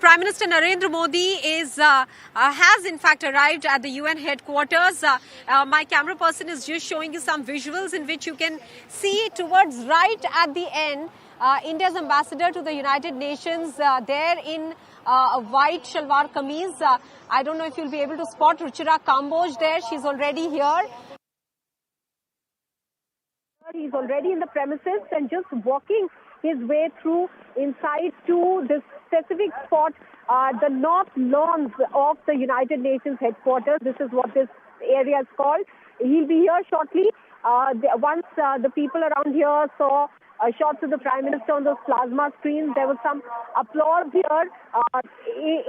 Prime Minister Narendra Modi has in fact arrived at the UN headquarters. My camera person is just showing you some visuals in which you can see towards right at the end India's ambassador to the United Nations there in a white shalwar kameez. I don't know if you'll be able to spot Ruchira Kamboj there. She's already here. He's already in the premises and just walking his way through inside to this specific spot, the North Lawns of the United Nations headquarters. This is what this area is called. He'll be here shortly. Once the people around here saw shots of the Prime Minister on those plasma screens, there was some applause here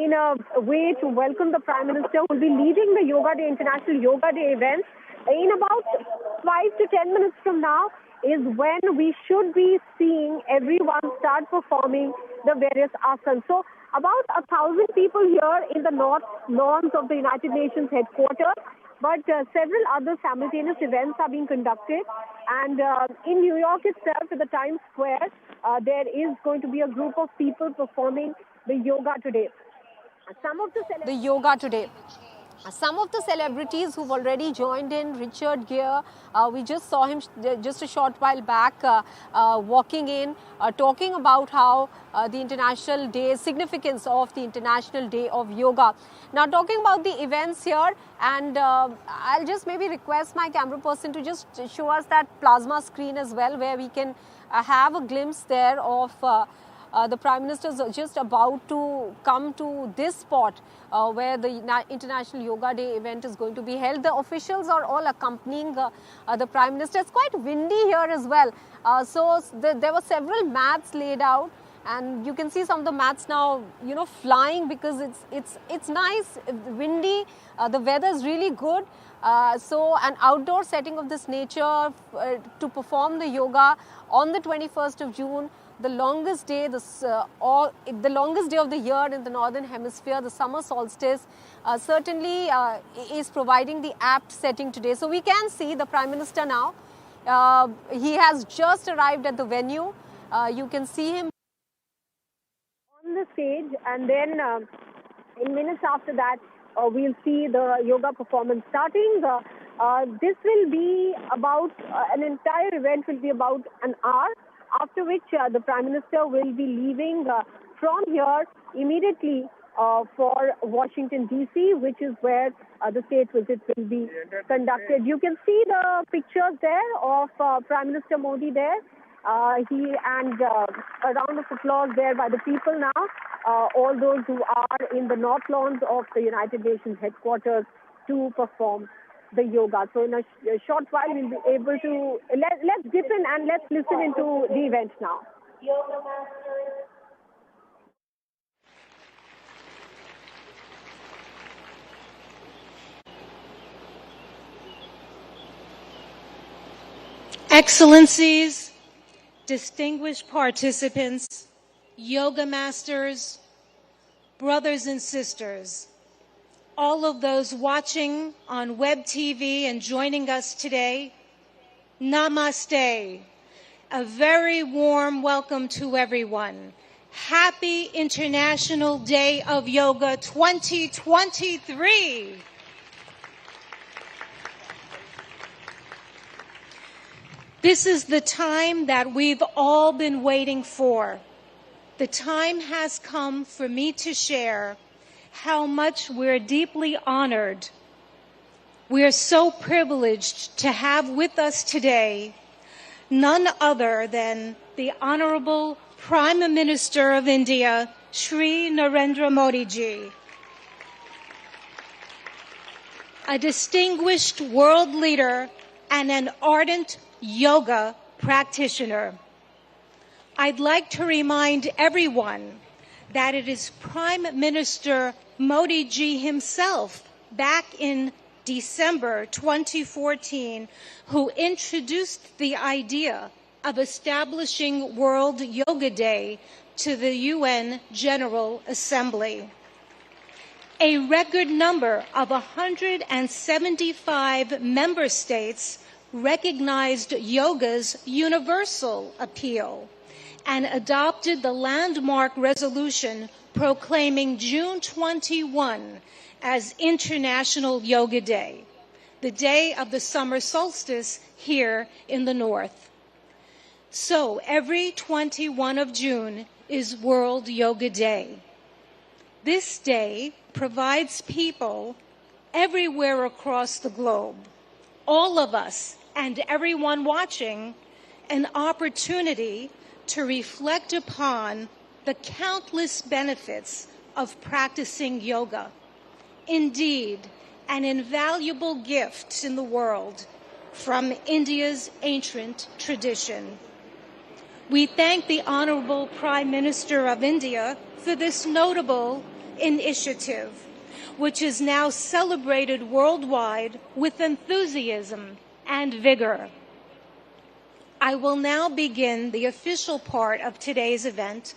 in a way to welcome the Prime Minister, who will be leading the Yoga Day, International Yoga Day event. In about 5 to 10 minutes from now is when we should be seeing everyone start performing the various asanas. So about 1,000 people here in the North Lawns of the United Nations headquarters, but several other simultaneous events are being conducted. And in New York itself, at the Times Square, there is going to be a group of people performing the yoga today. Some of the celebrities who've already joined in, Richard Gere, we just saw him just a short while back walking in, talking about how the International Day, significance of the International Day of Yoga. Now talking about the events here, and I'll just maybe request my camera person to just show us that plasma screen as well, where we can have a glimpse there of the Prime Minister is just about to come to this spot where the International Yoga Day event is going to be held. The officials are all accompanying the Prime Minister. It's quite windy here as well. There were several mats laid out, and you can see some of the mats now, flying because it's nice, windy. The weather is really good. So an outdoor setting of this nature to perform the yoga on the 21st of June. The longest day, the longest day of the year in the northern hemisphere, the summer solstice, certainly is providing the apt setting today. So we can see the Prime Minister now. He has just arrived at the venue. You can see him on the stage, and then in minutes after that, we'll see the yoga performance starting. This will be about an entire event will be about an hour. After which the Prime Minister will be leaving from here immediately for Washington, D.C., which is where the state visit will be conducted. You can see the pictures there of Prime Minister Modi there. A round of applause there by the people now, all those who are in the North Lawns of the United Nations headquarters to perform the yoga. So in a short while we'll be able to, let's dip in and let's listen into the event now. Excellencies, distinguished participants, yoga masters, brothers and sisters, all of those watching on web TV and joining us today, namaste. A very warm welcome to everyone. Happy International Day of Yoga 2023. This is the time that we've all been waiting for. The time has come for me to share how much we're deeply honored. We are so privileged to have with us today none other than the Honorable Prime Minister of India, Shri Narendra Modi ji, a distinguished world leader and an ardent yoga practitioner. I'd like to remind everyone that it is Prime Minister Modi ji himself back in December 2014 who introduced the idea of establishing World Yoga Day to the UN General Assembly. A record number of 175 member states recognized yoga's universal appeal and adopted the landmark resolution proclaiming June 21 as International Yoga Day, the day of the summer solstice here in the north. So every 21 of June is World Yoga Day. This day provides people everywhere across the globe, all of us and everyone watching, an opportunity to reflect upon the countless benefits of practicing yoga. Indeed, an invaluable gift in the world from India's ancient tradition. We thank the Honorable Prime Minister of India for this notable initiative, which is now celebrated worldwide with enthusiasm and vigor. I will now begin the official part of today's event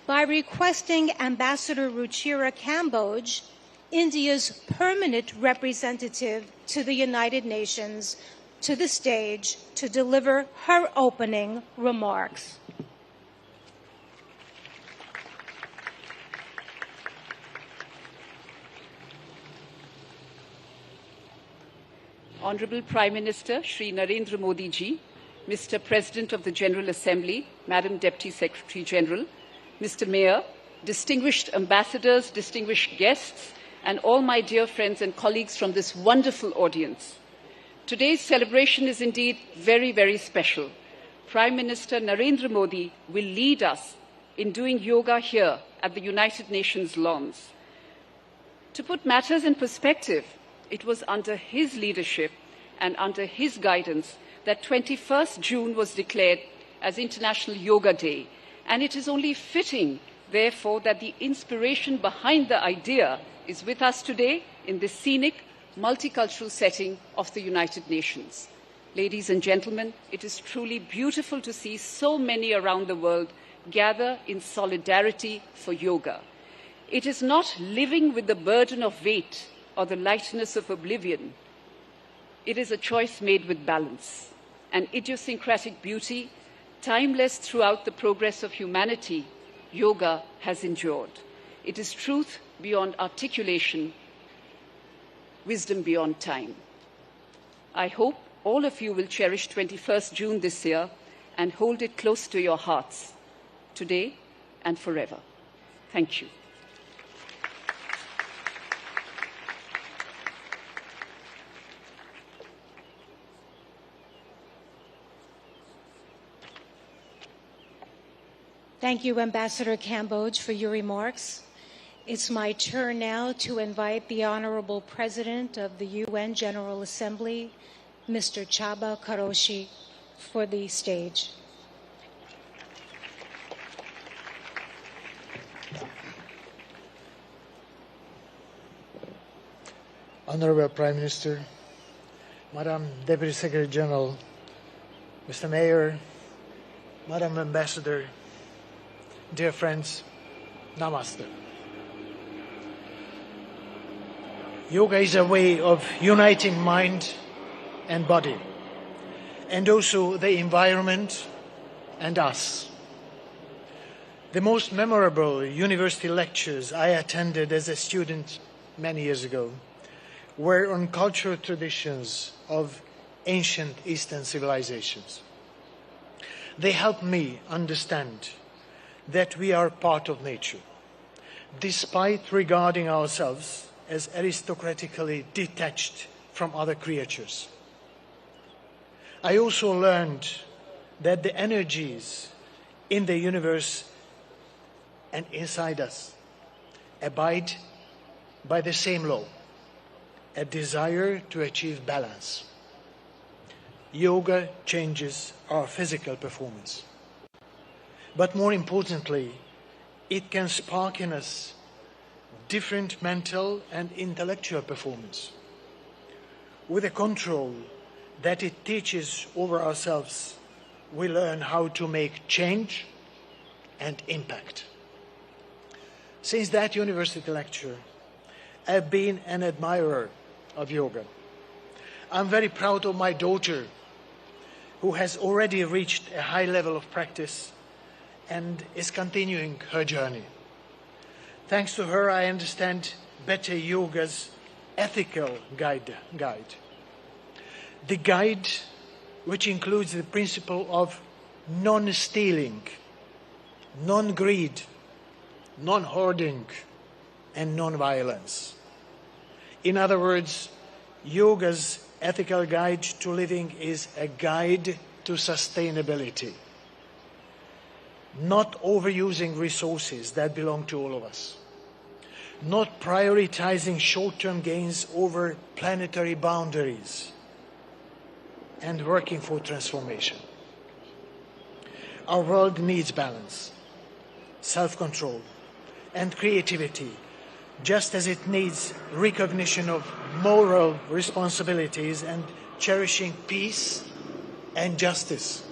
by requesting Ambassador Ruchira Kamboj, India's permanent representative to the United Nations, to the stage to deliver her opening remarks. Honorable Prime Minister Shri Narendra Modi ji, Mr. President of the General Assembly, Madam Deputy Secretary General, Mr. Mayor, distinguished ambassadors, distinguished guests, and all my dear friends and colleagues from this wonderful audience. Today's celebration is indeed very, very special. Prime Minister Narendra Modi will lead us in doing yoga here at the United Nations lawns. To put matters in perspective, it was under his leadership and under his guidance that 21st June was declared as International Yoga Day, and it is only fitting, therefore, that the inspiration behind the idea is with us today in this scenic, multicultural setting of the United Nations. Ladies and gentlemen, it is truly beautiful to see so many around the world gather in solidarity for yoga. It is not living with the burden of weight or the lightness of oblivion. It is a choice made with balance, an idiosyncratic beauty, timeless throughout the progress of humanity. Yoga has endured. It is truth beyond articulation, wisdom beyond time. I hope all of you will cherish 21st June this year and hold it close to your hearts, today and forever. Thank you. Thank you, Ambassador Kamboj, for your remarks. It's my turn now to invite the Honorable President of the UN General Assembly, Mr. Chaba Karoshi, for the stage. Honorable Prime Minister, Madam Deputy Secretary General, Mr. Mayor, Madam Ambassador, dear friends, Namaste. Yoga is a way of uniting mind and body, and also the environment and us. The most memorable university lectures I attended as a student many years ago were on cultural traditions of ancient Eastern civilizations. They helped me understand that we are part of nature, despite regarding ourselves as aristocratically detached from other creatures. I also learned that the energies in the universe and inside us abide by the same law, a desire to achieve balance. Yoga changes our physical performance. But more importantly, it can spark in us different mental and intellectual performance. With the control that it teaches over ourselves, we learn how to make change and impact. Since that university lecture, I've been an admirer of yoga. I'm very proud of my daughter, who has already reached a high level of practice and is continuing her journey. Thanks to her, I understand better yoga's ethical guide. The guide which includes the principle of non-stealing, non-greed, non-hoarding, and non-violence. In other words, yoga's ethical guide to living is a guide to sustainability, not overusing resources that belong to all of us, not prioritizing short-term gains over planetary boundaries, and working for transformation. Our world needs balance, self-control, and creativity, just as it needs recognition of moral responsibilities and cherishing peace and justice.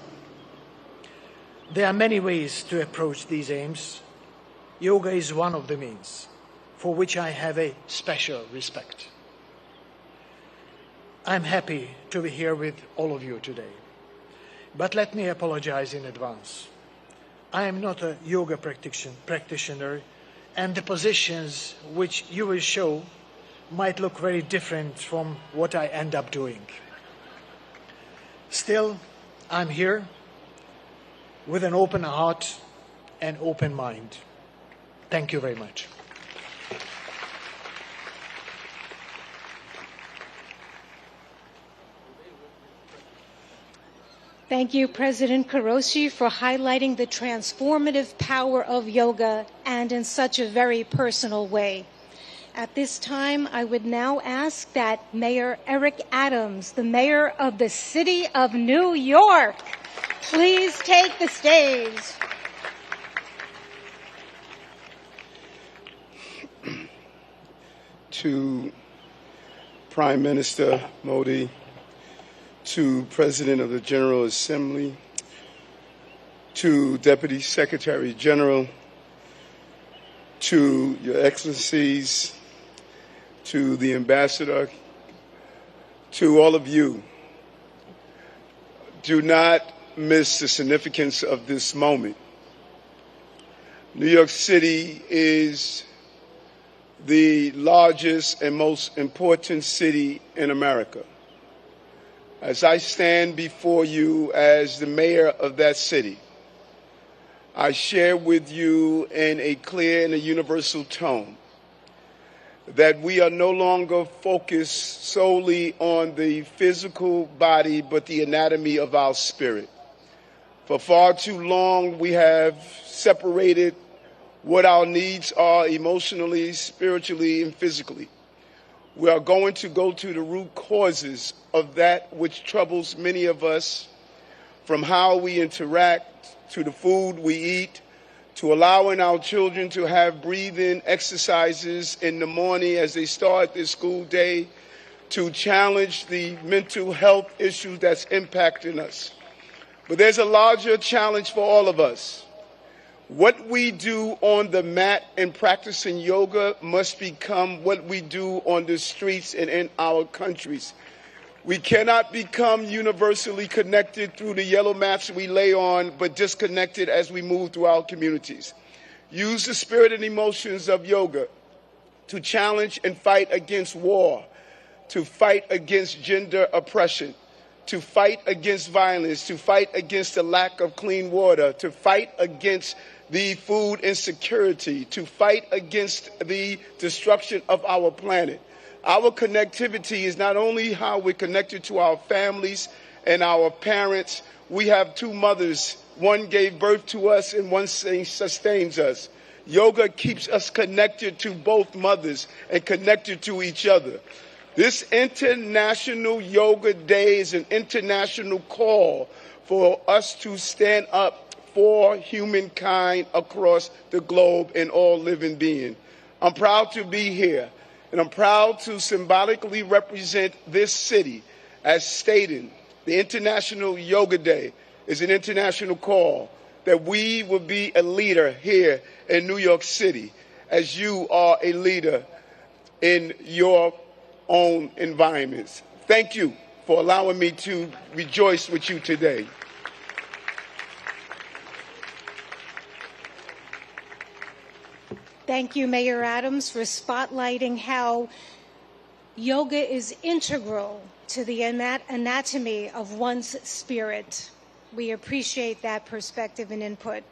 There are many ways to approach these aims. Yoga is one of the means, for which I have a special respect. I'm happy to be here with all of you today. But let me apologize in advance. I am not a yoga practitioner, and the positions which you will show might look very different from what I end up doing. Still, I'm here with an open heart and open mind. Thank you very much. Thank you, President Karoshi, for highlighting the transformative power of yoga and in such a very personal way. At this time, I would now ask that Mayor Eric Adams, the mayor of the city of New York, please take the stage. To Prime Minister Modi, to President of the General Assembly, to Deputy Secretary General, to Your Excellencies, to the Ambassador, to all of you, do not miss the significance of this moment. New York City is the largest and most important city in America. As I stand before you as the mayor of that city, I share with you in a clear and a universal tone that we are no longer focused solely on the physical body, but the anatomy of our spirit. For far too long, we have separated what our needs are emotionally, spiritually, and physically. We are going to go to the root causes of that which troubles many of us, from how we interact, to the food we eat, to allowing our children to have breathing exercises in the morning as they start their school day, to challenge the mental health issues that's impacting us. But there's a larger challenge for all of us. What we do on the mat in practicing yoga must become what we do on the streets and in our countries. We cannot become universally connected through the yellow mats we lay on, but disconnected as we move through our communities. Use the spirit and emotions of yoga to challenge and fight against war, to fight against gender oppression, to fight against violence, to fight against the lack of clean water, to fight against the food insecurity, to fight against the destruction of our planet. Our connectivity is not only how we're connected to our families and our parents. We have two mothers. One gave birth to us and one sustains us. Yoga keeps us connected to both mothers and connected to each other. This International Yoga Day is an international call for us to stand up for humankind across the globe and all living beings. I'm proud to be here, and I'm proud to symbolically represent this city as stated. The International Yoga Day is an international call that we will be a leader here in New York City, as you are a leader in your own environments. Thank you for allowing me to rejoice with you today. Thank you, Mayor Adams, for spotlighting how yoga is integral to the anatomy of one's spirit. We appreciate that perspective and input.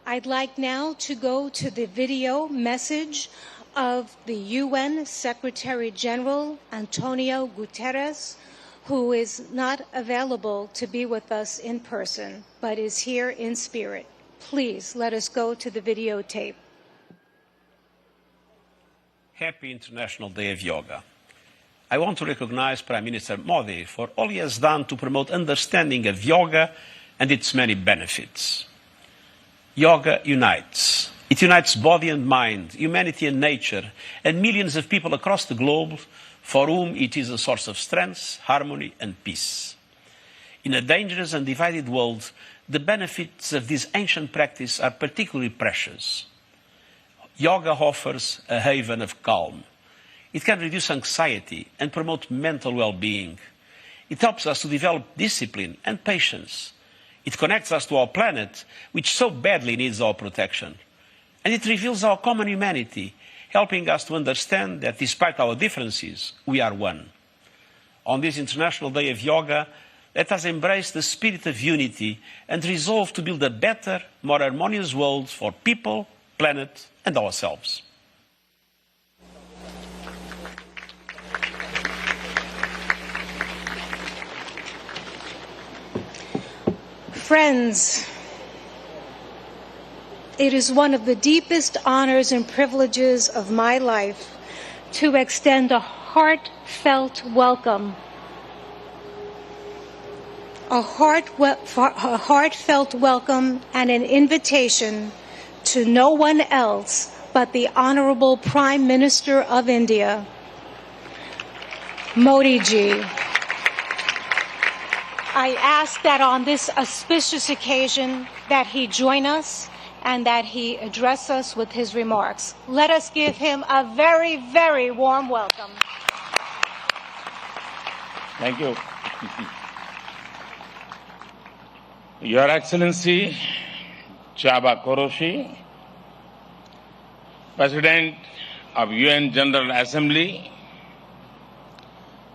I'd like now to go to the video message of the UN Secretary General Antonio Guterres, who is not available to be with us in person, but is here in spirit. Please let us go to the videotape. Happy International Day of Yoga. I want to recognize Prime Minister Modi for all he has done to promote understanding of yoga and its many benefits. Yoga unites. It unites body and mind, humanity and nature, and millions of people across the globe for whom it is a source of strength, harmony and peace. In a dangerous and divided world, the benefits of this ancient practice are particularly precious. Yoga offers a haven of calm. It can reduce anxiety and promote mental well-being. It helps us to develop discipline and patience. It connects us to our planet, which so badly needs our protection. And it reveals our common humanity, helping us to understand that despite our differences, we are one. On this International Day of Yoga, let us embrace the spirit of unity and resolve to build a better, more harmonious world for people, planet, and ourselves. Friends, it is one of the deepest honors and privileges of my life to extend a heartfelt welcome. A heartfelt welcome and an invitation to no one else but the Honorable Prime Minister of India, Modi ji. I ask that on this auspicious occasion that he join us and that he address us with his remarks. Let us give him a very, very warm welcome. Thank you. Your Excellency, Chaba Koroshi, President of UN General Assembly,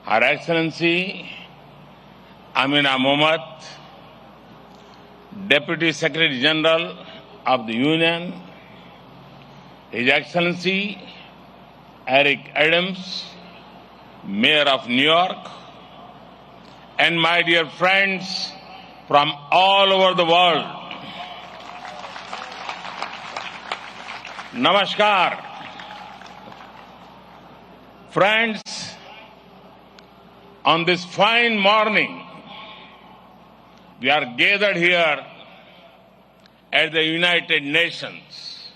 Her Excellency Amina Mohammed, Deputy Secretary General of the Union, His Excellency Eric Adams, Mayor of New York, and my dear friends from all over the world. Namaskar. Friends, on this fine morning, we are gathered here at the United Nations,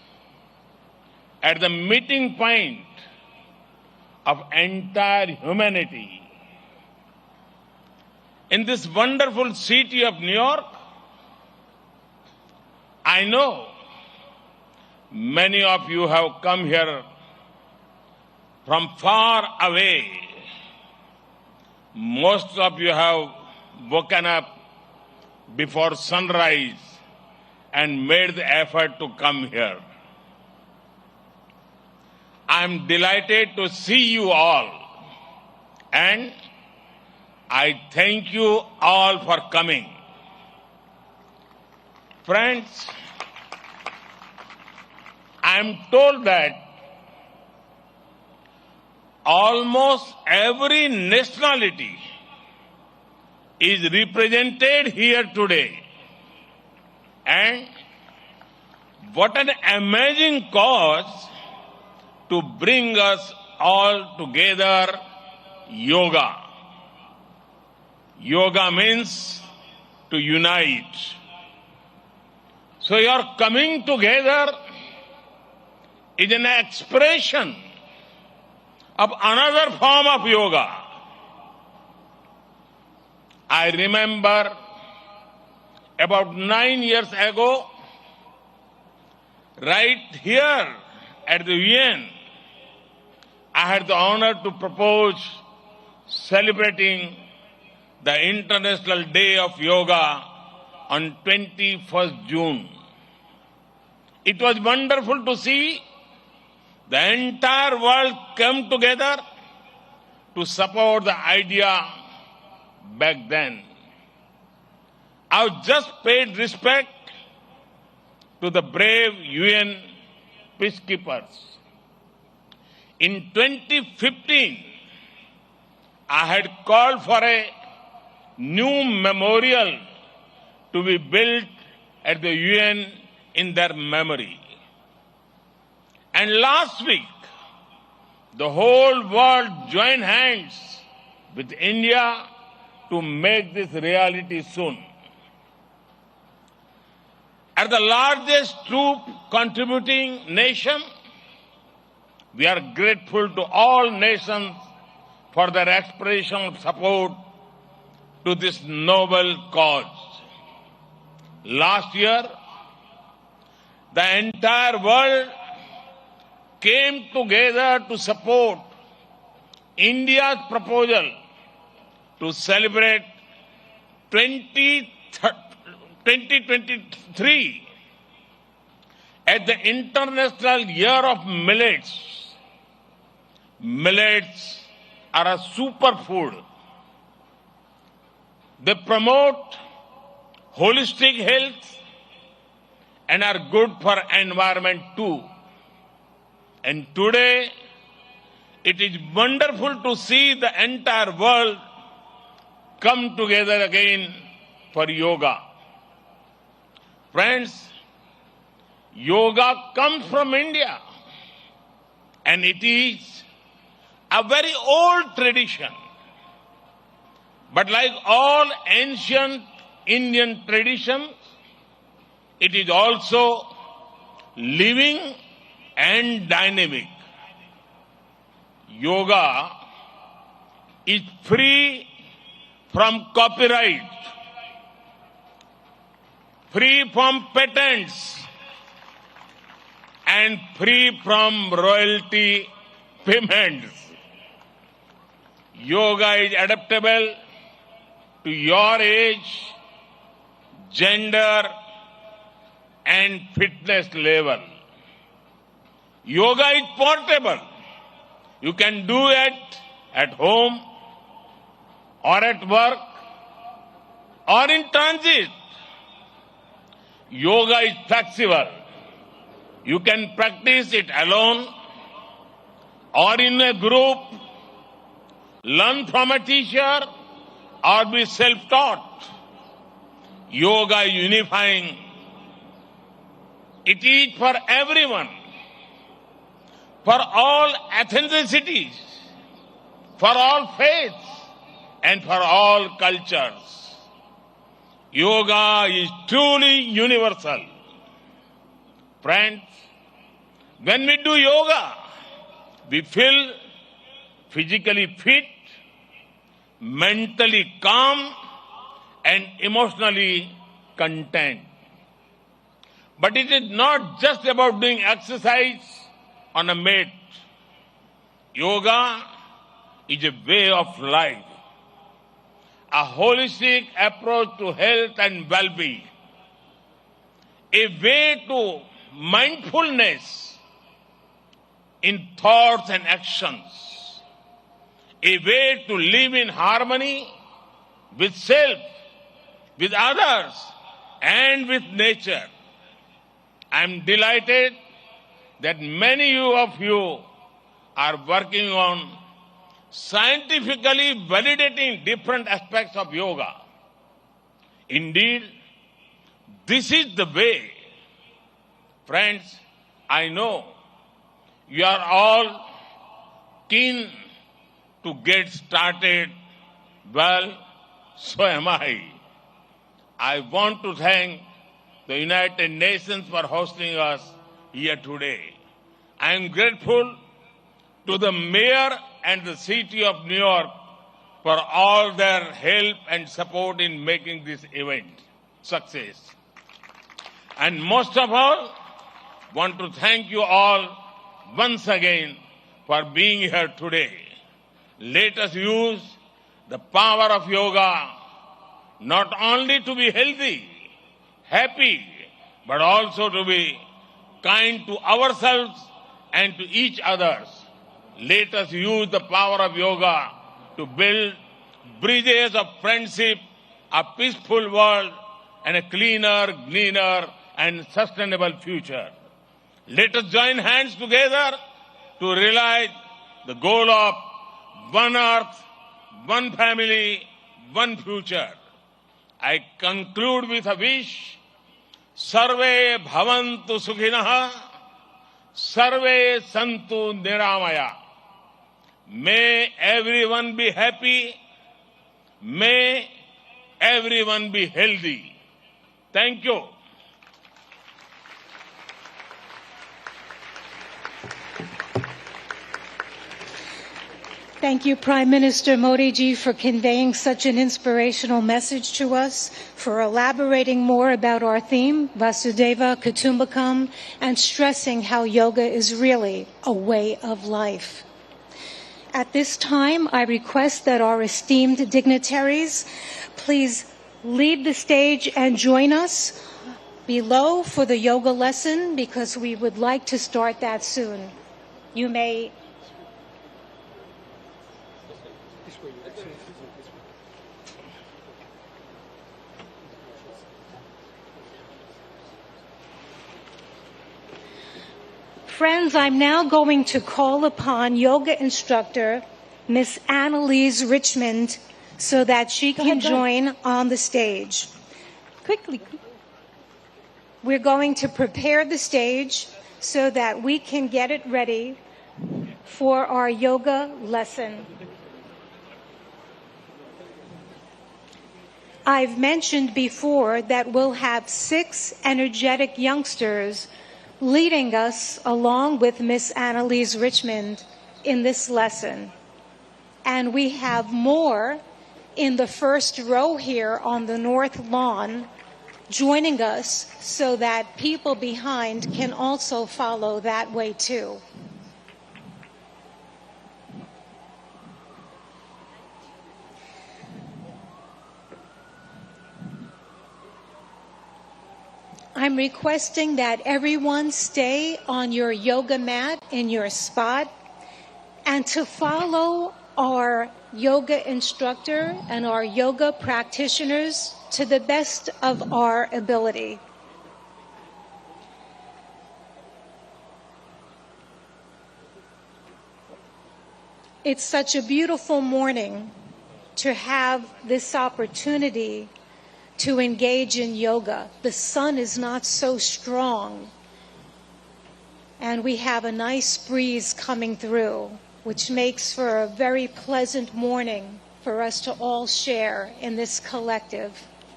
at the meeting point of entire humanity. In this wonderful city of New York, I know many of you have come here from far away. Most of you have woken up before sunrise and made the effort to come here. I am delighted to see you all, and I thank you all for coming. Friends, I am told that almost every nationality is represented here today. And what an amazing cause to bring us all together, yoga. Yoga means to unite. So your coming together is an expression of another form of yoga. I remember about 9 years ago, right here at the UN, I had the honor to propose celebrating the International Day of Yoga on 21st June. It was wonderful to see The entire world came together to support the idea back then. I've just paid respect to the brave UN peacekeepers. In 2015, I had called for a new memorial to be built at the UN in their memory. And last week, the whole world joined hands with India to make this reality soon. As the largest troop contributing nation, we are grateful to all nations for their expression of support to this noble cause. Last year, the entire world came together to support India's proposal to celebrate 2023 as the International Year of Millets. Millets are a superfood. They promote holistic health and are good for environment too. And today, it is wonderful to see the entire world come together again for yoga. Friends, yoga comes from India, and it is a very old tradition. But like all ancient Indian traditions, it is also living and dynamic. Yoga is free from copyright, free from patents, and free from royalty payments. Yoga is adaptable to your age, gender, and fitness level. Yoga is portable. You can do it at home or at work or in transit. Yoga is flexible. You can practice it alone or in a group, learn from a teacher or be self-taught. Yoga is unifying. It is for everyone, for all ethnicities, for all faiths, and for all cultures. Yoga is truly universal. Friends, when we do yoga, we feel physically fit, mentally calm, and emotionally content. But it is not just about doing exercise on a mat. Yoga is a way of life, a holistic approach to health and well-being, a way to mindfulness in thoughts and actions, a way to live in harmony with self, with others, and with nature. I am delighted that many of you are working on scientifically validating different aspects of yoga. Indeed, this is the way. Friends, I know you are all keen to get started. Well, so am I. I want to thank the United Nations for hosting us here today. I am grateful to the Mayor and the City of New York for all their help and support in making this event success. And most of all, want to thank you all once again for being here today. Let us use the power of yoga not only to be healthy, happy, but also to be kind to ourselves and to each others. Let us use the power of yoga to build bridges of friendship, a peaceful world, and a cleaner, greener, and sustainable future. Let us join hands together to realize the goal of one earth, one family, one future. I conclude with a wish. Sarve bhavantu sukhinah, sarve santu niramaya. May everyone be happy. May everyone be healthy. Thank you. Thank you, Prime Minister Modi ji, for conveying such an inspirational message to us, for elaborating more about our theme, Vasudeva Kutumbakam, and stressing how yoga is really a way of life. At this time, I request that our esteemed dignitaries please leave the stage and join us below for the yoga lesson, because we would like to start that soon. You may. Friends, I'm now going to call upon yoga instructor Miss Annalise Richmond so that she can join on the stage. Quickly. We're going to prepare the stage so that we can get it ready for our yoga lesson. I've mentioned before that we'll have 6 energetic youngsters leading us along with Miss Annalise Richmond in this lesson. And we have more in the first row here on the north lawn joining us so that people behind can also follow that way too. I'm requesting that everyone stay on your yoga mat in your spot and to follow our yoga instructor and our yoga practitioners to the best of our ability. It's such a beautiful morning to have this opportunity to engage in yoga. The sun is not so strong, and we have a nice breeze coming through, which makes for a very pleasant morning for us to all share in this collective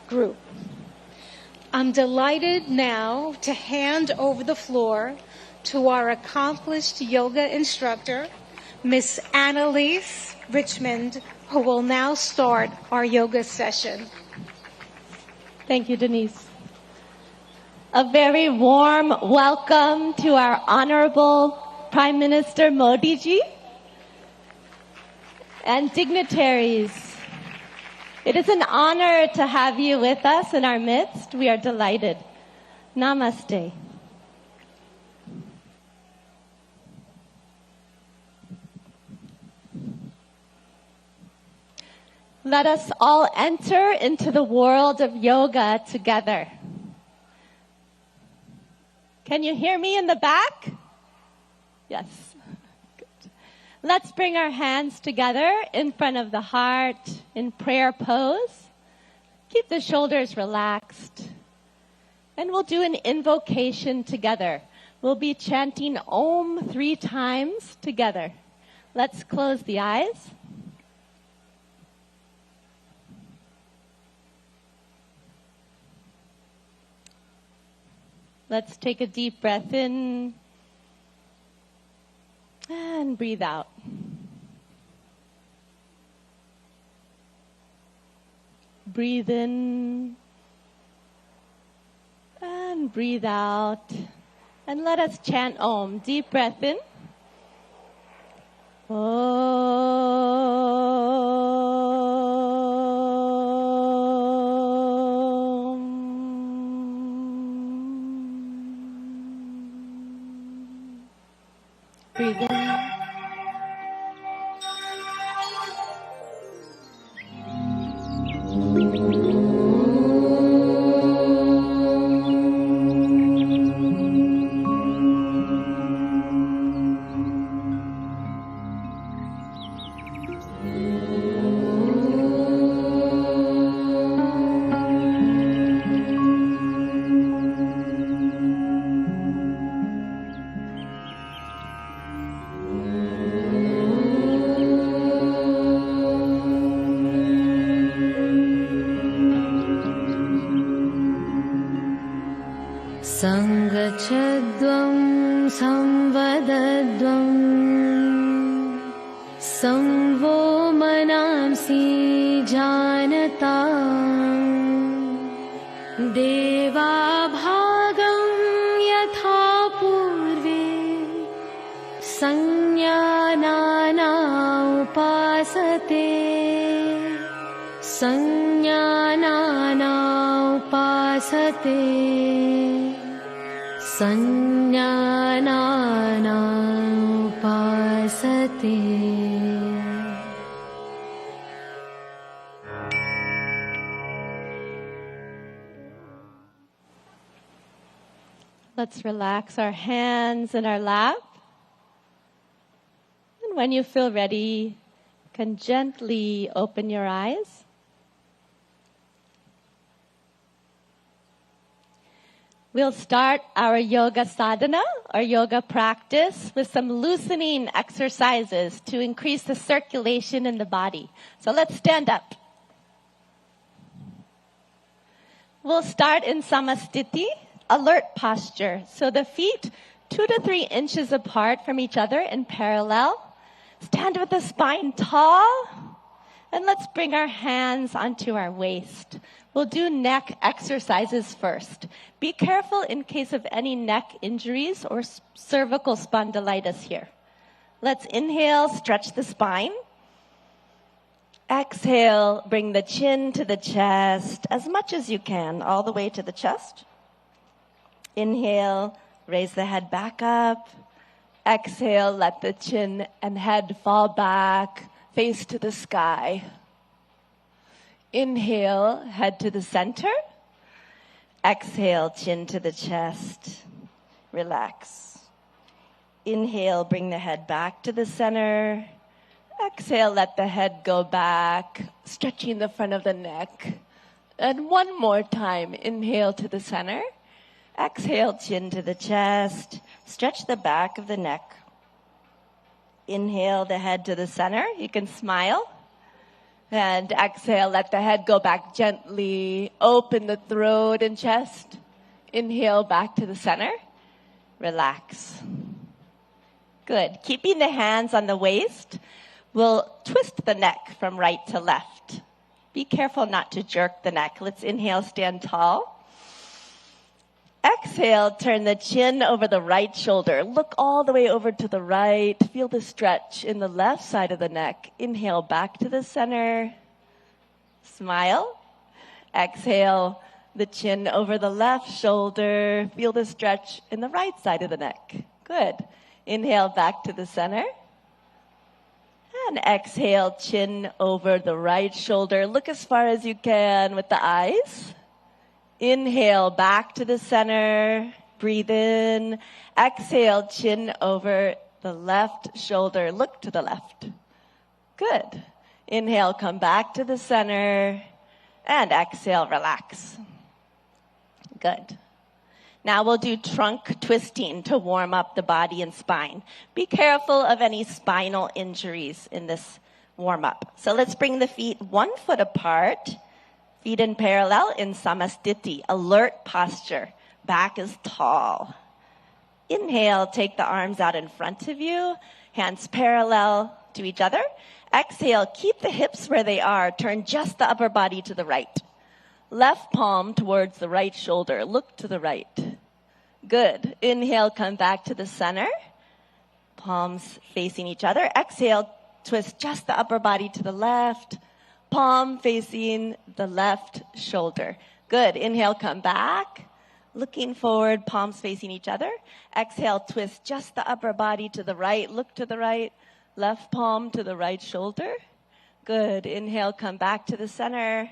group. I'm delighted now to hand over the floor to our accomplished yoga instructor, Miss Annalise Richmond, who will now start our yoga session. Thank you, Denise. A very warm welcome to our Honorable Prime Minister Modi ji and dignitaries. It is an honor to have you with us in our midst. We are delighted. Namaste. Let us all enter into the world of yoga together. Can you hear me in the back? Yes. Good. Let's bring our hands together in front of the heart in prayer pose. Keep the shoulders relaxed. And we'll do an invocation together. We'll be chanting Om 3 times together. Let's close the eyes. Let's take a deep breath in and breathe out. Breathe in and breathe out. And let us chant Om. Deep breath in. Breathe in. Sangachadvam samvadadvam samvo manamsi janatam deva bhagam yatha purve sanjnana upasate sanjnana upasate sanjnana upasate. Let's relax our hands in our lap. And when you feel ready, you can gently open your eyes. We'll start our yoga sadhana, our yoga practice, with some loosening exercises to increase the circulation in the body. So let's stand up. We'll start in samastiti, alert posture. So the feet 2 to 3 inches apart from each other in parallel. Stand with the spine tall. And let's bring our hands onto our waist. We'll do neck exercises first. Be careful in case of any neck injuries or cervical spondylitis here. Let's inhale, stretch the spine. Exhale, bring the chin to the chest as much as you can, all the way to the chest. Inhale, raise the head back up. Exhale, let the chin and head fall back, face to the sky. Inhale, head to the center. Exhale, chin to the chest. Relax. Inhale, bring the head back to the center. Exhale, let the head go back, stretching the front of the neck. And one more time, inhale to the center. Exhale, chin to the chest. Stretch the back of the neck. Inhale the head to the center. You can smile. And exhale, let the head go back gently. Open the throat and chest. Inhale back to the center. Relax. Good. Keeping the hands on the waist, we'll twist the neck from right to left. Be careful not to jerk the neck. Let's inhale, stand tall. Exhale, turn the chin over the right shoulder. Look all the way over to the right. Feel the stretch in the left side of the neck. Inhale back to the center. Smile. Exhale, the chin over the left shoulder. Feel the stretch in the right side of the neck. Good. Inhale back to the center. And exhale, chin over the right shoulder. Look as far as you can with the eyes. Inhale, back to the center. Breathe in. Exhale, chin over the left shoulder. Look to the left. Good. Inhale, come back to the center. And exhale, relax. Good. Now we'll do trunk twisting to warm up the body and spine. Be careful of any spinal injuries in this warm up. So let's bring the feet 1 foot apart. Feet in parallel in samastiti, alert posture. Back is tall. Inhale, take the arms out in front of you. Hands parallel to each other. Exhale, keep the hips where they are. Turn just the upper body to the right. Left palm towards the right shoulder. Look to the right. Good. Inhale, come back to the center. Palms facing each other. Exhale, twist just the upper body to the left. Palm facing the left shoulder. Good. Inhale, come back. looking forward, palms facing each other. Exhale, twist just the upper body to the right. Look to the right. Left palm to the right shoulder. Good. Inhale, come back to the center.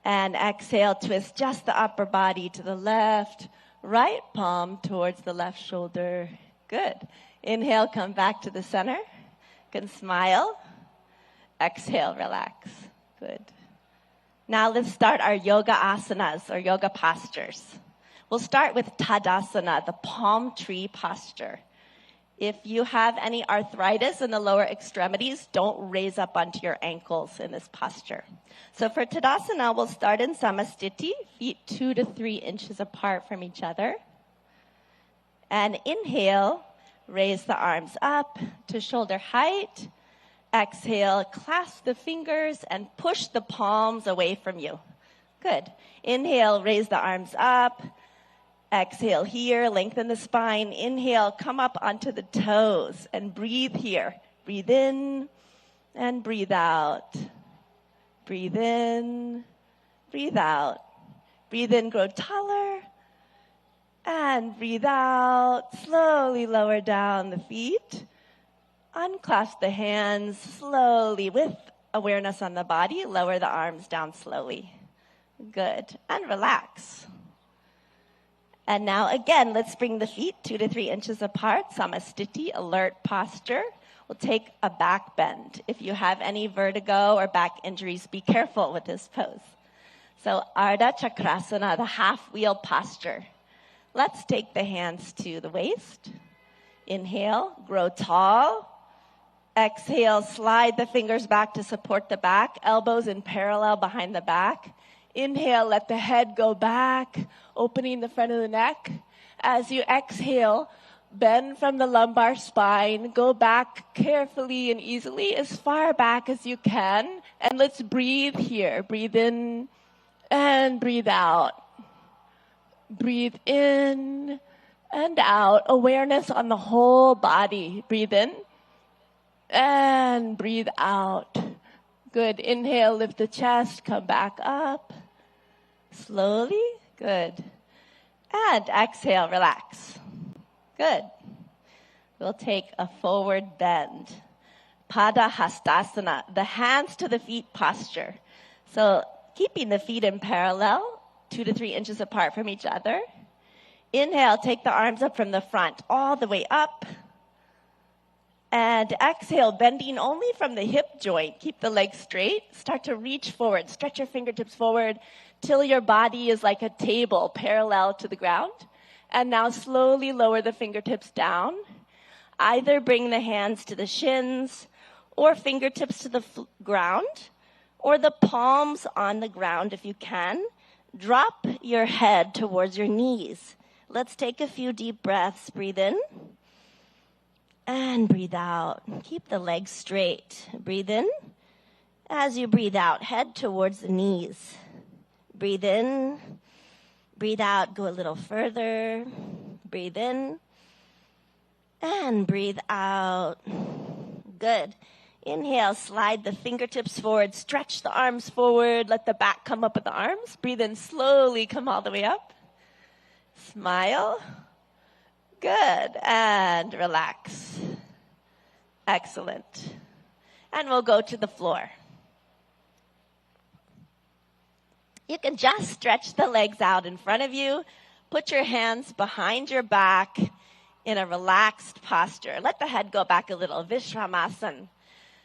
And exhale, twist just the upper body to the left. Right palm towards the left shoulder. Good. Inhale, come back to the center. Good. Smile. Exhale, relax. Good. Now let's start our yoga asanas, or yoga postures. We'll start with Tadasana, the palm tree posture. If you have any arthritis in the lower extremities, don't raise up onto your ankles in this posture. So for Tadasana, we'll start in Samastiti, feet 2 to 3 inches apart from each other. And inhale, raise the arms up to shoulder height. Exhale, clasp the fingers and push the palms away from you. Good. Inhale, raise the arms up. Exhale here, lengthen the spine. Inhale, come up onto the toes and breathe here. Breathe in and breathe out. Breathe in, breathe out. Breathe in, grow taller. And breathe out. Slowly lower down the feet. Unclasp the hands slowly with awareness on the body. Lower the arms down slowly. Good. And relax. And now again, let's bring the feet 2 to 3 inches apart. Samastiti, alert posture. We'll take a back bend. If you have any vertigo or back injuries, be careful with this pose. So Ardha Chakrasana, the half wheel posture. Let's take the hands to the waist. Inhale, grow tall. Exhale, slide the fingers back to support the back, elbows in parallel behind the back. Inhale, let the head go back, opening the front of the neck. As you exhale, bend from the lumbar spine, go back carefully and easily as far back as you can. And let's breathe here. Breathe in and breathe out. Breathe in and out. Awareness on the whole body. Breathe in. And breathe out. Good. Inhale, lift the chest, come back up. Slowly. Good. And exhale, relax. Good. We'll take a forward bend. Pada Hastasana, the hands to the feet posture. So keeping the feet in parallel, 2 to 3 inches apart from each other. Inhale, take the arms up from the front, all the way up. And exhale, bending only from the hip joint. Keep the legs straight. Start to reach forward. Stretch your fingertips forward till your body is like a table parallel to the ground. And now slowly lower the fingertips down. Either bring the hands to the shins or fingertips to the ground or the palms on the ground if you can. Drop your head towards your knees. Let's take a few deep breaths. Breathe in. And breathe out. Keep the legs straight. Breathe in. As you breathe out, head towards the knees. Breathe in. Breathe out. Go a little further. Breathe in. And breathe out. Good. Inhale, slide the fingertips forward. Stretch the arms forward. Let the back come up with the arms. Breathe in slowly. Come all the way up. Smile. Good. And relax. Excellent. And we'll go to the floor. You can just stretch the legs out in front of you. Put your hands behind your back in a relaxed posture. Let the head go back a little. Vishramasana.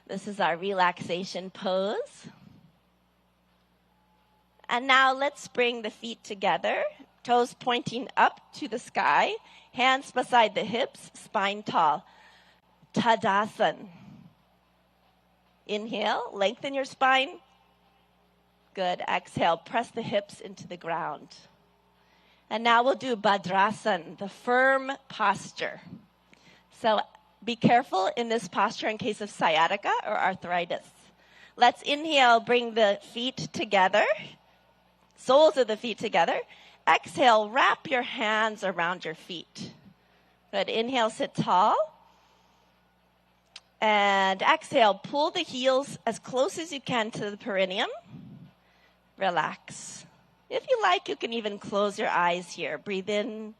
This is our relaxation pose. And now let's bring the feet together. Toes pointing up to the sky. Hands beside the hips, spine tall. Tadasana. Inhale, lengthen your spine. Good. Exhale, press the hips into the ground. And now we'll do Bhadrasana, the firm posture. So be careful in this posture in case of sciatica or arthritis. Let's inhale, bring the feet together, soles of the feet together. Exhale, wrap your hands around your feet. Good. Inhale, sit tall. And exhale, pull the heels as close as you can to the perineum. Relax. If you like, you can even close your eyes here. Breathe in.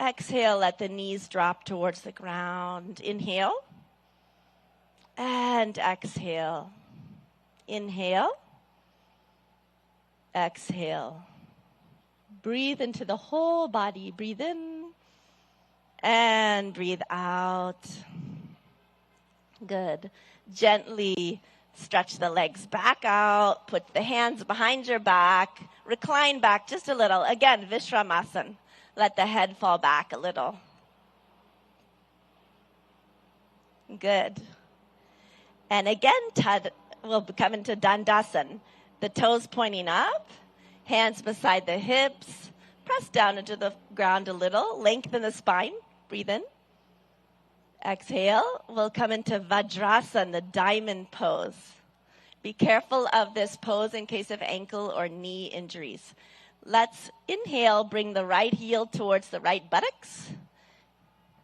Exhale, let the knees drop towards the ground. Inhale. And exhale. Inhale. Exhale. Breathe into the whole body. Breathe in. And breathe out. Good. Gently stretch the legs back out. Put the hands behind your back. Recline back just a little. Again, Vishramasana. Let the head fall back a little. Good. And again, we'll come into Dandasana. The toes pointing up, hands beside the hips. Press down into the ground a little. Lengthen the spine. Breathe in. Exhale. We'll come into Vajrasana, the diamond pose. Be careful of this pose in case of ankle or knee injuries. Let's inhale, bring the right heel towards the right buttocks.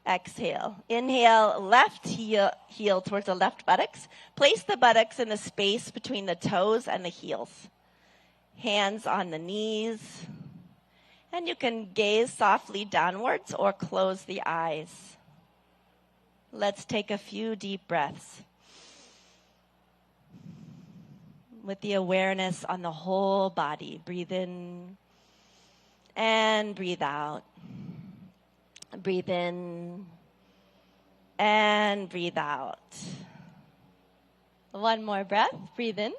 Exhale. Inhale, left heel towards the left buttocks. Place the buttocks in the space between the toes and the heels. Hands on the knees. And you can gaze softly downwards or close the eyes. Let's take a few deep breaths. With the awareness on the whole body. Breathe in. And breathe out. Breathe in. And breathe out. One more breath. Breathe in.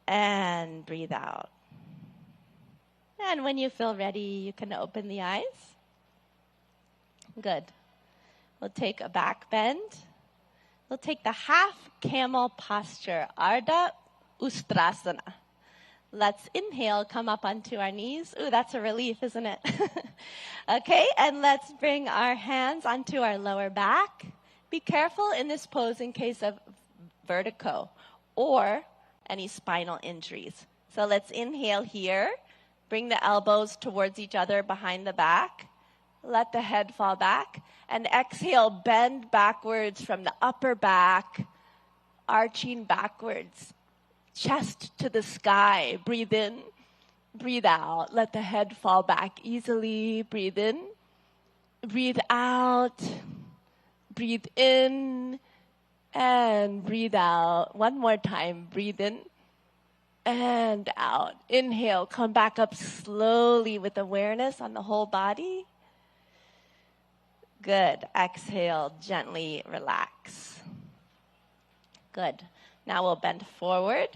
And breathe out. And when you feel ready, you can open the eyes. Good. We'll take a back bend. We'll take the half camel posture, Ardha Ustrasana. Let's inhale, come up onto our knees. Ooh, that's a relief, isn't it? Okay, and let's bring our hands onto our lower back. Be careful in this pose in case of vertigo or any spinal injuries. So let's inhale here. Bring the elbows towards each other behind the back. Let the head fall back. And exhale, bend backwards from the upper back, arching backwards. Chest to the sky. Breathe in. Breathe out. Let the head fall back easily. Breathe in. Breathe out. Breathe in. And breathe out. One more time. Breathe in. And out. Inhale. Come back up slowly with awareness on the whole body. Good. Exhale. Gently relax. Good. Now we'll bend forward.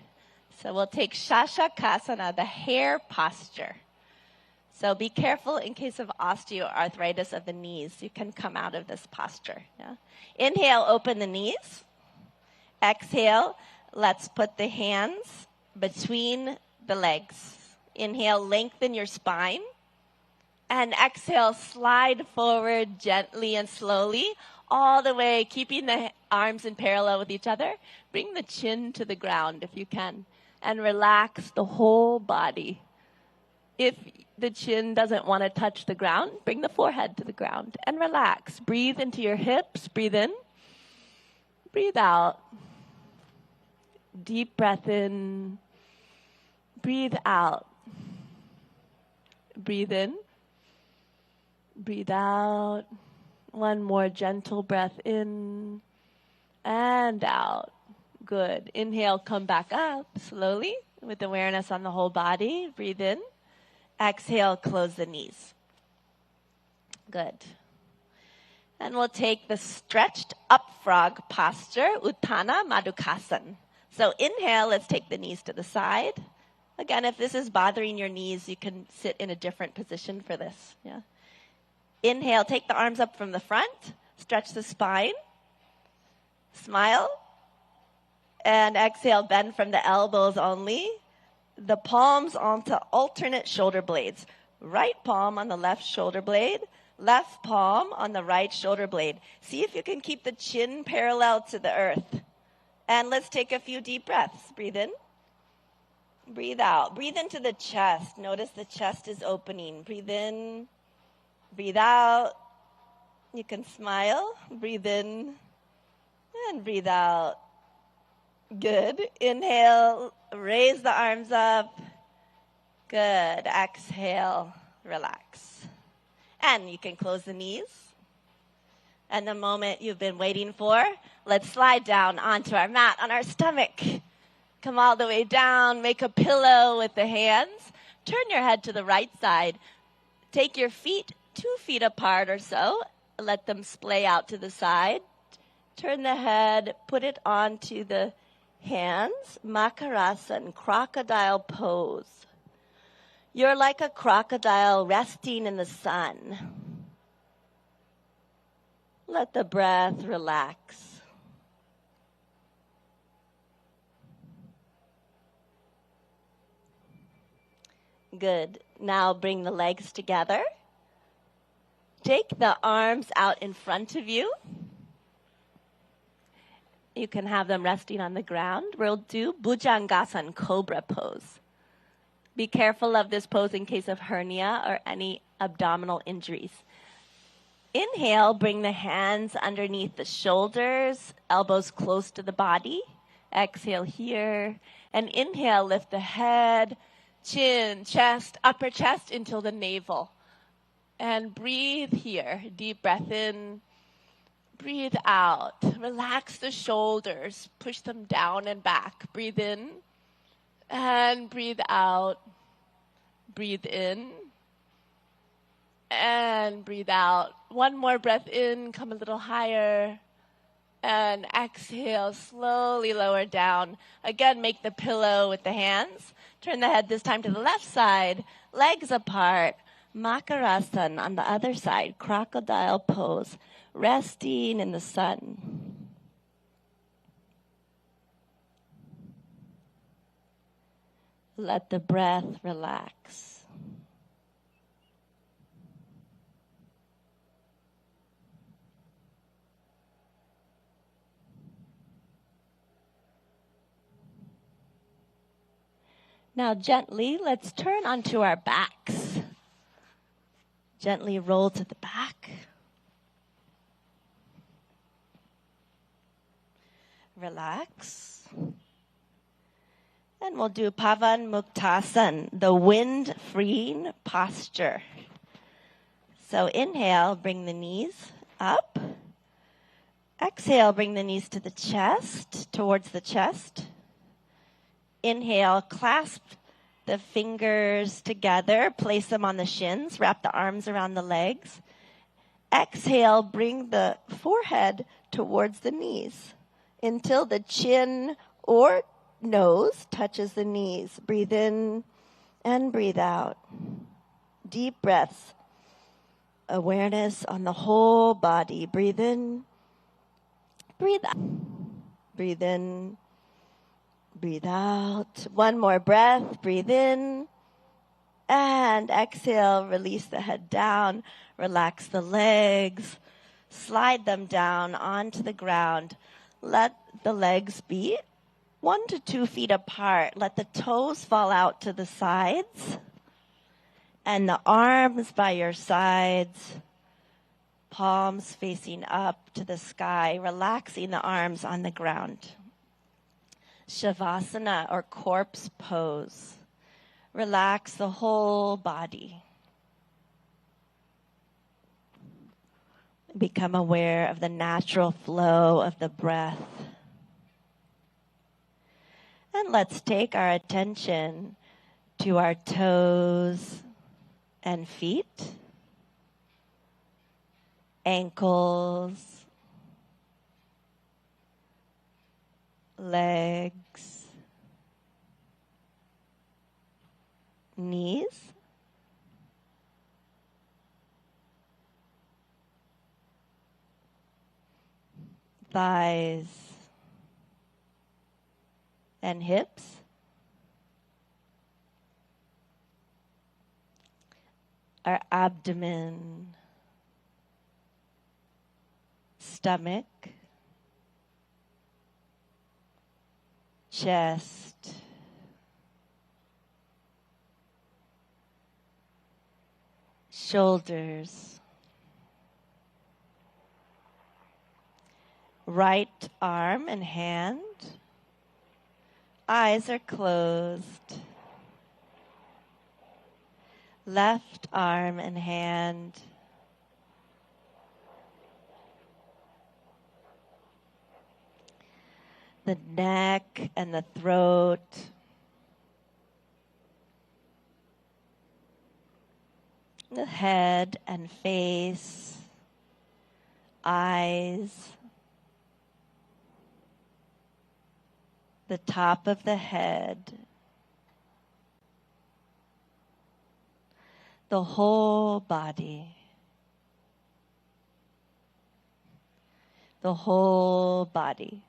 So we'll take Shashakasana, the hare posture. So be careful in case of osteoarthritis of the knees. You can come out of this posture. Yeah? Inhale, open the knees. Exhale, let's put the hands between the legs. Inhale, lengthen your spine. And exhale, slide forward gently and slowly, all the way, keeping the arms in parallel with each other. Bring the chin to the ground if you can, and relax the whole body. If the chin doesn't want to touch the ground, bring the forehead to the ground and relax. Breathe into your hips. Breathe in. Breathe out. Deep breath in. Breathe out. Breathe in. Breathe out. One more gentle breath in and out. Good. Inhale, come back up slowly with awareness on the whole body. Breathe in. Exhale, close the knees. Good. And we'll take the stretched up frog posture, Uttana Madhukasana. So inhale, let's take the knees to the side. Again, if this is bothering your knees, you can sit in a different position for this. Yeah. Inhale, take the arms up from the front, stretch the spine, smile, and exhale, bend from the elbows only. The palms onto alternate shoulder blades. Right palm on the left shoulder blade, left palm on the right shoulder blade. See if you can keep the chin parallel to the earth. And let's take a few deep breaths. Breathe in. Breathe out. Breathe into the chest. Notice the chest is opening. Breathe in. Breathe out. You can smile. Breathe in and breathe out. Good. Inhale, raise the arms up. Good. Exhale, relax. And you can close the knees. And the moment you've been waiting for, let's slide down onto our mat on our stomach. Come all the way down, make a pillow with the hands. Turn your head to the right side. Take your feet 2 feet apart or so. Let them splay out to the side. Turn the head, put it onto the hands. Makarasana, crocodile pose. You're like a crocodile resting in the sun. Let the breath relax. Good. Now bring the legs together. Take the arms out in front of you. You can have them resting on the ground. We'll do Bhujangasana, cobra pose. Be careful of this pose in case of hernia or any abdominal injuries. Inhale, bring the hands underneath the shoulders, elbows close to the body. Exhale here. And inhale, lift the head, chin, chest, upper chest until the navel. And breathe here. Deep breath in. Breathe out. Relax the shoulders. Push them down and back. Breathe in. And breathe out. Breathe in. And breathe out. One more breath in. Come a little higher. And exhale. Slowly lower down. Again, make the pillow with the hands. Turn the head this time to the left side. Legs apart. Makarasana on the other side. Crocodile pose. Resting in the sun. Let the breath relax. Now gently, let's turn onto our backs. Gently roll to the back. Relax. And we'll do Pavan Muktasana, the wind-freeing posture. So inhale, bring the knees up. Exhale, bring the knees to the chest, towards the chest. Inhale, clasp the fingers together, place them on the shins, wrap the arms around the legs. Exhale, bring the forehead towards the knees until the chin or nose touches the knees. Breathe in and breathe out. Deep breaths. Awareness on the whole body. Breathe in, breathe out. Breathe in, breathe out. One more breath. Breathe in and exhale. Release the head down. Relax the legs. Slide them down onto the ground. Let the legs be 1 to 2 feet apart. Let the toes fall out to the sides. And the arms by your sides. Palms facing up to the sky. Relaxing the arms on the ground. Shavasana or corpse pose. Relax the whole body. Become aware of the natural flow of the breath. And let's take our attention to our toes and feet, ankles, legs, knees, thighs, and hips, our abdomen, stomach, chest, shoulders, right arm and hand, Eyes are closed. Left arm and hand. The neck and the throat. The head and face. Eyes. The top of the head. The whole body. The whole body.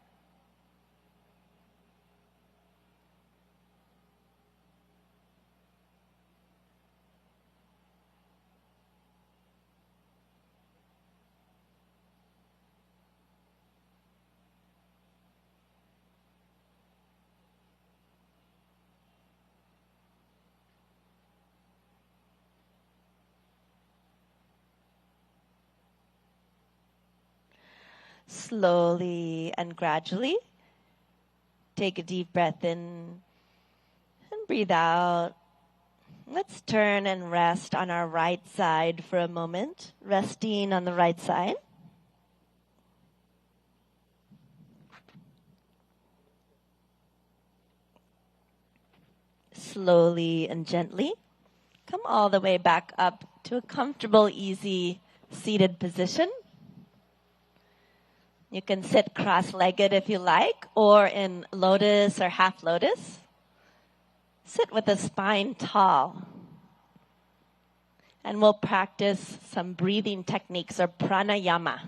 Slowly and gradually, take a deep breath in and breathe out. Let's turn and rest on our right side for a moment, resting on the right side. Slowly and gently, come all the way back up to a comfortable, easy seated position. You can sit cross-legged if you like, or in lotus or half lotus. Sit with the spine tall. And we'll practice some breathing techniques or pranayama.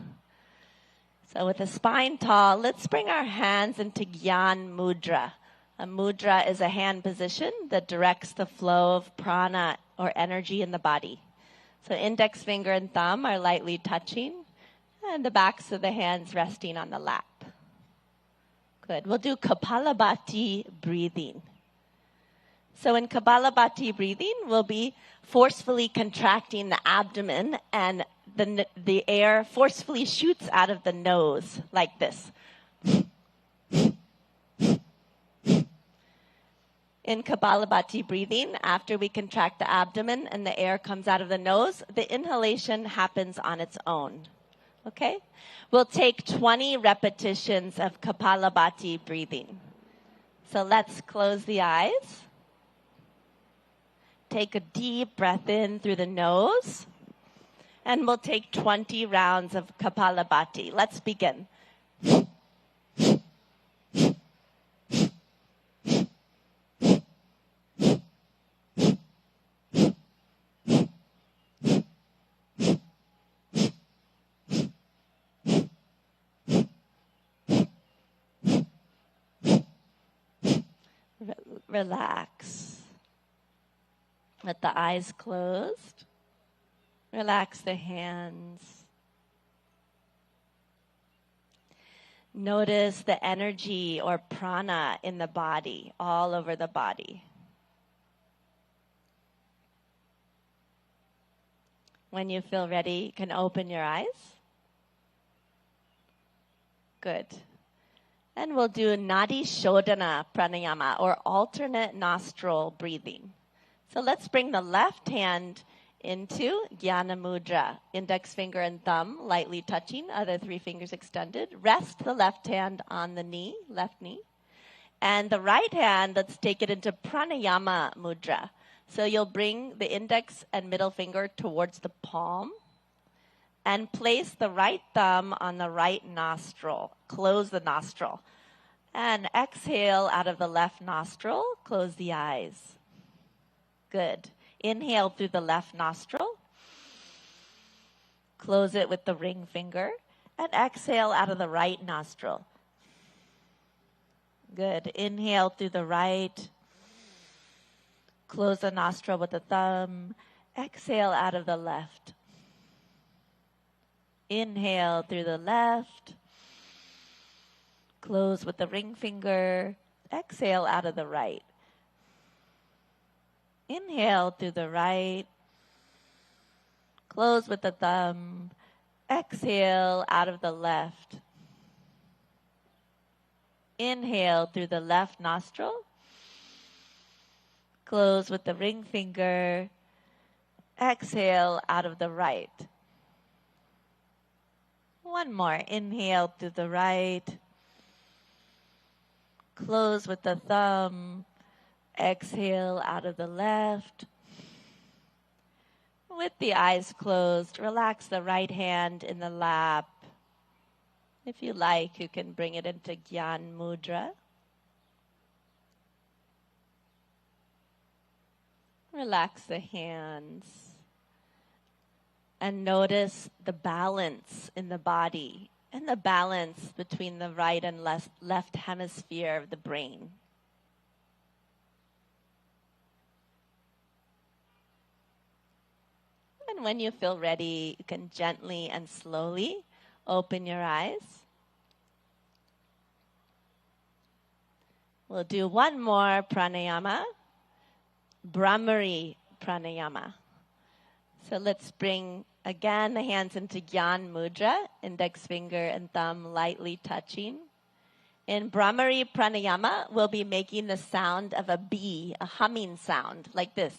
So with the spine tall, let's bring our hands into Gyan Mudra. A mudra is a hand position that directs the flow of prana or energy in the body. So index finger and thumb are lightly touching, and the backs of the hands resting on the lap. Good. We'll do Kapalabhati breathing. So in Kapalabhati breathing, we'll be forcefully contracting the abdomen, and the air forcefully shoots out of the nose like this. In Kapalabhati breathing, after we contract the abdomen and the air comes out of the nose, the inhalation happens on its own. Okay? We'll take 20 repetitions of Kapalabhati breathing. So let's close the eyes. Take a deep breath in through the nose. And we'll take 20 rounds of Kapalabhati. Let's begin. Relax. With the eyes closed. Relax the hands. Notice the energy or prana in the body, all over the body. When you feel ready, you can open your eyes. Good. And we'll do Nadi Shodhana Pranayama, or alternate nostril breathing. So let's bring the left hand into Jnana Mudra. Index finger and thumb lightly touching, other 3 fingers extended. Rest the left hand on the knee, left knee. And the right hand, let's take it into Pranayama Mudra. So you'll bring the index and middle finger towards the palm. And place the right thumb on the right nostril. Close the nostril. And exhale out of the left nostril. Close the eyes. Good. Inhale through the left nostril. Close it with the ring finger. And exhale out of the right nostril. Good. Inhale through the right. Close the nostril with the thumb. Exhale out of the left. Inhale through the left. Close with the ring finger. Exhale out of the right. Inhale through the right. Close with the thumb. Exhale out of the left. Inhale through the left nostril. Close with the ring finger. Exhale out of the right. One more. Inhale through the right. Close with the thumb. Exhale out of the left. With the eyes closed, relax the right hand in the lap. If you like, you can bring it into Gyan Mudra. Relax the hands. And notice the balance in the body and the balance between the right and left hemisphere of the brain. And when you feel ready, you can gently and slowly open your eyes. We'll do one more pranayama, Brahmari pranayama. So let's bring, again, the hands into Gyan Mudra, index finger and thumb lightly touching. In Brahmari pranayama, we'll be making the sound of a bee, a humming sound, like this.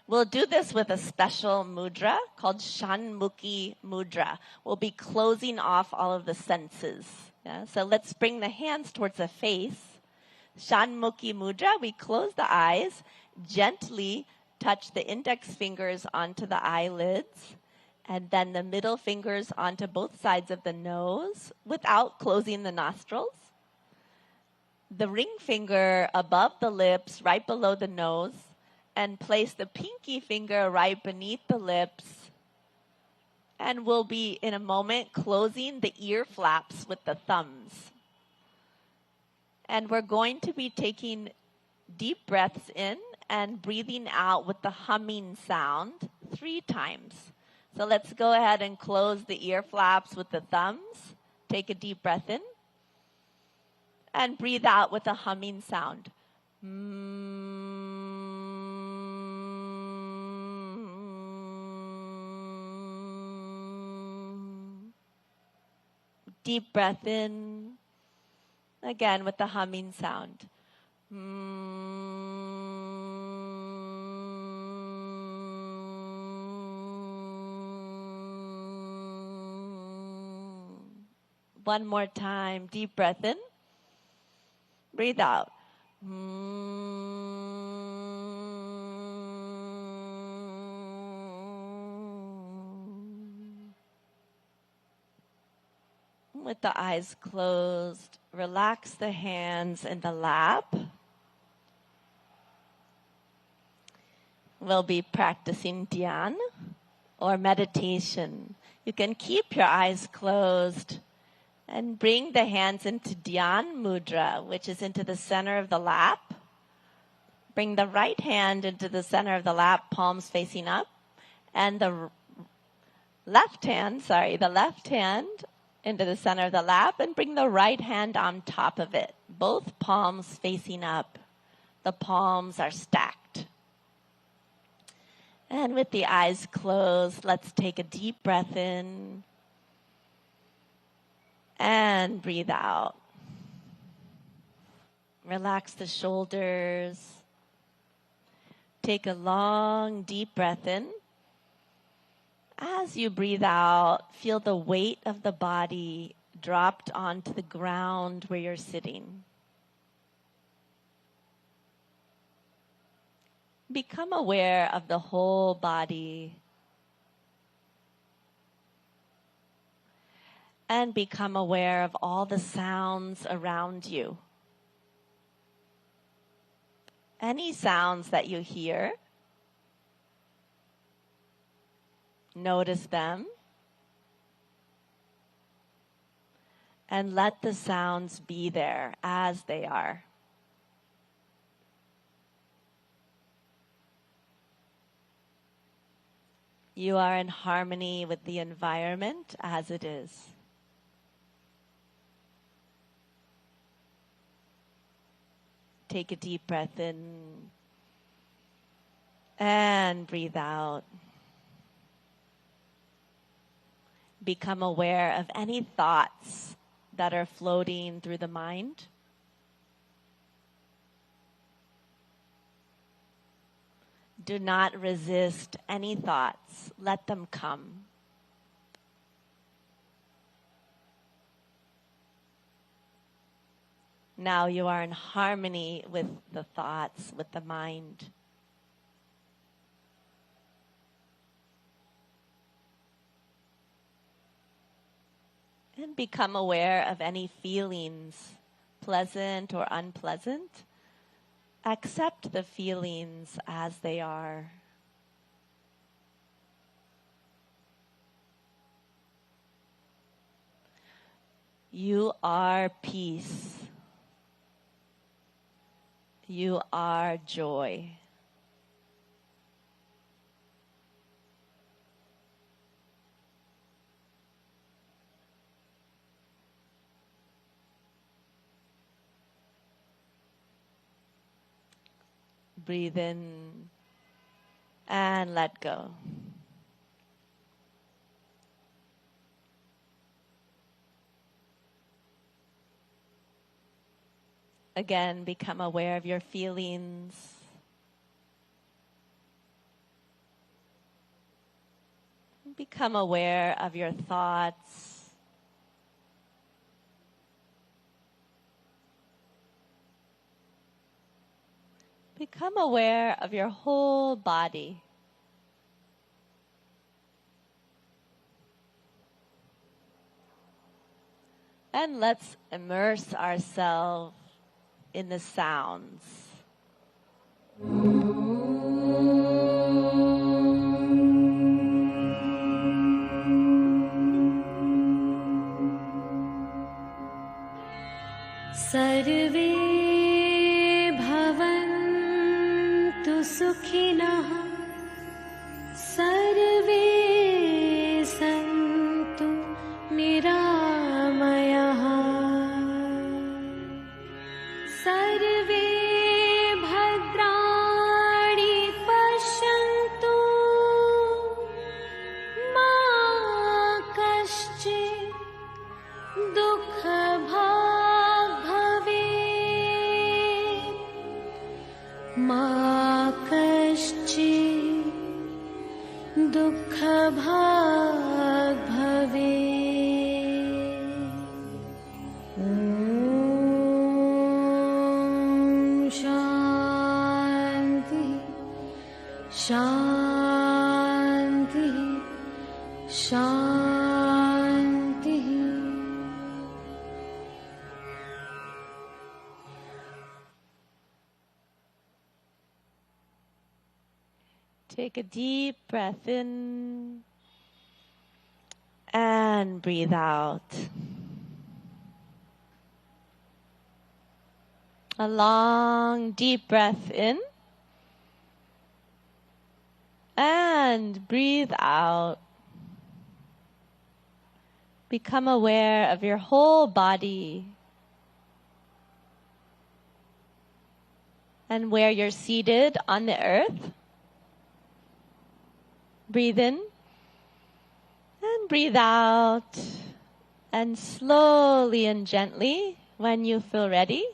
We'll do this with a special mudra called Shanmukhi mudra. We'll be closing off all of the senses. Yeah? So let's bring the hands towards the face. Shanmukhi mudra, we close the eyes, gently touch the index fingers onto the eyelids, and then the middle fingers onto both sides of the nose without closing the nostrils. The ring finger above the lips, right below the nose, and place the pinky finger right beneath the lips. And we'll be, in a moment, closing the ear flaps with the thumbs. And we're going to be taking deep breaths in and breathing out with the humming sound 3 times. So let's go ahead and close the ear flaps with the thumbs. Take a deep breath in. And breathe out with a humming sound. Deep breath in. Again with the humming sound. One more time. Deep breath in. Breathe out. With the eyes closed, relax the hands in the lap. We'll be practicing dhyan or meditation. You can keep your eyes closed and bring the hands into dhyan mudra, which is into the center of the lap. Bring the right hand into the center of the lap, palms facing up, and the left hand into the center of the lap, and bring the right hand on top of it, both palms facing up. The palms are stacked. And with the eyes closed, let's take a deep breath in and breathe out. Relax the shoulders. Take a long, deep breath in. As you breathe out, feel the weight of the body dropped onto the ground where you're sitting. Become aware of the whole body. And become aware of all the sounds around you. Any sounds that you hear, notice them. And let the sounds be there as they are. You are in harmony with the environment as it is. Take a deep breath in and breathe out. become aware of any thoughts that are floating through the mind. Do not resist any thoughts. Let them come. Now you are in harmony with the thoughts, with the mind. And become aware of any feelings, pleasant or unpleasant. Accept the feelings as they are. You are peace. You are joy. Breathe in and let go. Again, become aware of your feelings. Become aware of your thoughts. Become aware of your whole body. And let's immerse ourselves in the sounds. सर्वे भवन्तु सुखिनः सर्वे सन्तु निरामयाः सर्वे भद्राणि पश्यन्तु मा कश्चित् दुःखभाग् भवेत् मा कश्चित् दुःखभाग् भवेत् शांति शांति Take a deep breath in and breathe out. A long, deep breath in and breathe out. Become aware of your whole body and where you're seated on the earth. Breathe in and breathe out. And slowly and gently, when you feel ready,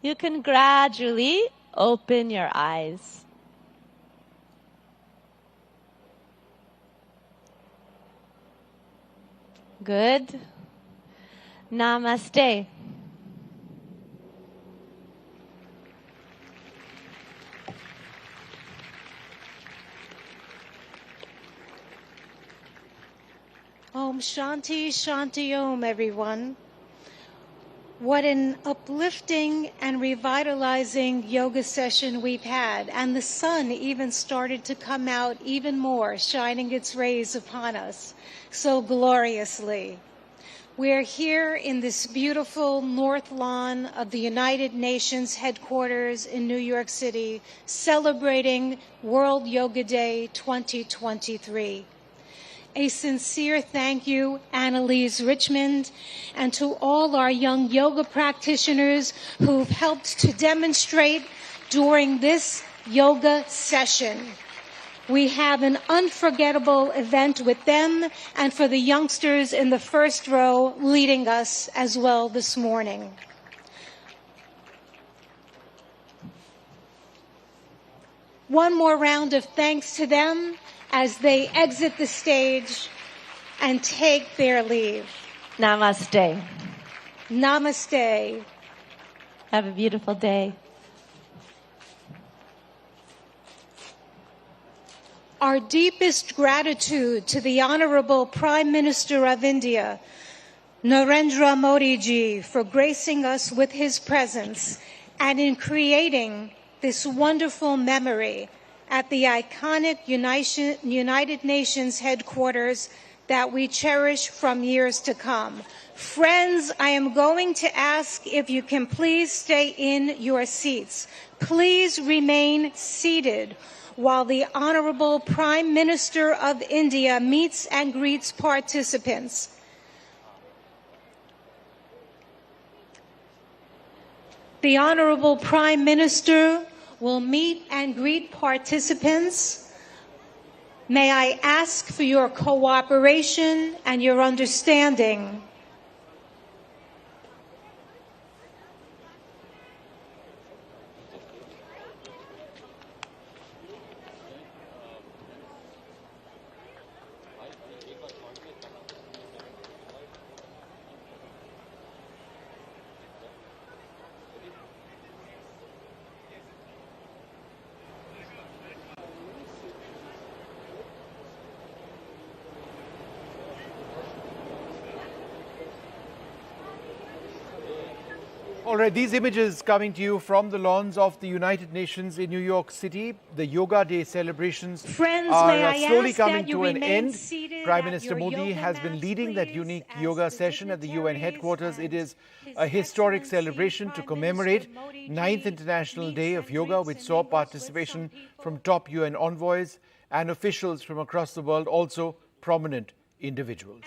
you can gradually open your eyes. Good. Namaste. Om Shanti Shanti Om, everyone. What an uplifting and revitalizing yoga session we've had. And the sun even started to come out even more, shining its rays upon us so gloriously. We're here in this beautiful North Lawn of the United Nations headquarters in New York City, celebrating World Yoga Day 2023. A sincere thank you, Annalise Richmond, and to all our young yoga practitioners who've helped to demonstrate during this yoga session. We have an unforgettable event with them and for the youngsters in the first row leading us as well this morning. One more round of thanks to them as they exit the stage and take their leave. Namaste. Namaste. Have a beautiful day. Our deepest gratitude to the Honorable Prime Minister of India, Narendra Modi ji, for gracing us with his presence and in creating this wonderful memory at the iconic United Nations headquarters that we cherish from years to come. Friends, I am going to ask if you can please stay in your seats. Please remain seated while the Honorable Prime Minister of India meets and greets participants. The Honorable Prime Minister will meet and greet participants. May I ask for your cooperation and your understanding. All right, these images coming to you from the lawns of the United Nations in New York City. The Yoga Day celebrations are slowly coming to an end. Prime Minister Modi has been leading that unique yoga session at the UN headquarters. It is a historic celebration to commemorate 9th International Day of Yoga, which saw participation from top UN envoys and officials from across the world, also prominent individuals.